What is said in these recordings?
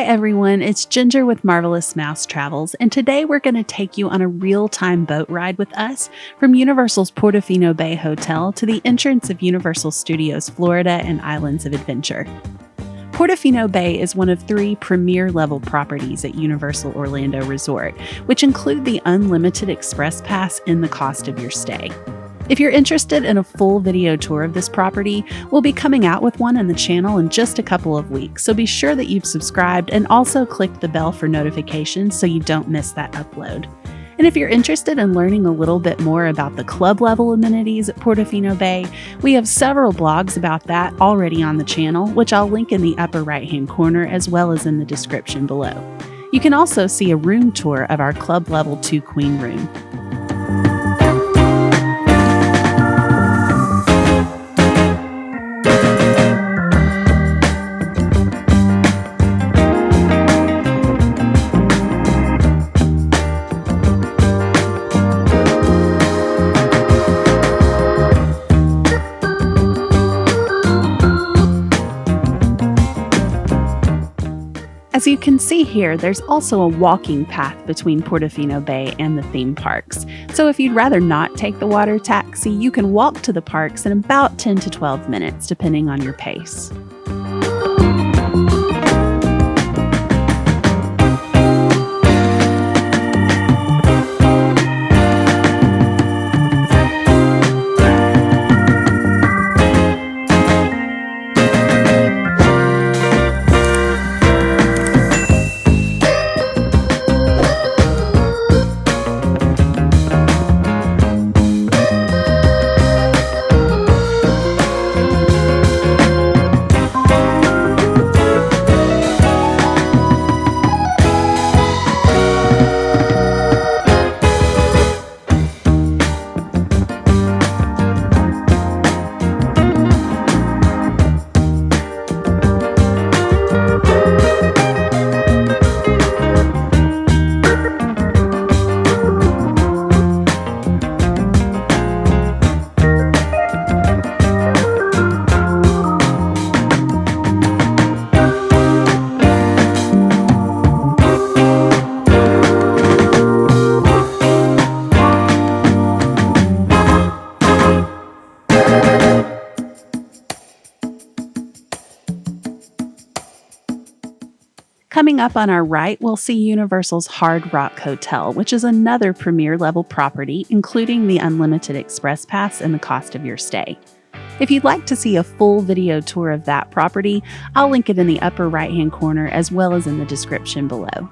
Hi everyone, it's Ginger with Marvelous Mouse Travels, and today we're going to take you on a real-time boat ride with us from Universal's Portofino Bay Hotel to the entrance of Universal Studios Florida and Islands of Adventure. Portofino Bay is one of 3 premier-level properties at Universal Orlando Resort, which include the unlimited express pass in the cost of your stay. If you're interested in a full video tour of this property, we'll be coming out with one on the channel in just a couple of weeks, so be sure that you've subscribed and also click the bell for notifications so you don't miss that upload. And if you're interested in learning a little bit more about the club level amenities at Portofino Bay, we have several blogs about that already on the channel, which I'll link in the upper right-hand corner as well as in the description below. You can also see a room tour of our club level 2 queen room. As you can see here, there's also a walking path between Portofino Bay and the theme parks. So if you'd rather not take the water taxi, you can walk to the parks in about 10 to 12 minutes, depending on your pace. Coming up on our right, we'll see Universal's Hard Rock Hotel, which is another premier level property, including the unlimited express pass and the cost of your stay. If you'd like to see a full video tour of that property, I'll link it in the upper right-hand corner as well as in the description below.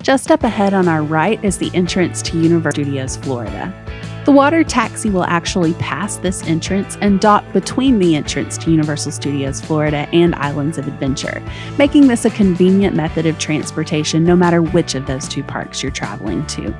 Just up ahead on our right is the entrance to Universal Studios Florida. The water taxi will actually pass this entrance and dock between the entrance to Universal Studios Florida and Islands of Adventure, making this a convenient method of transportation no matter which of those two parks you're traveling to.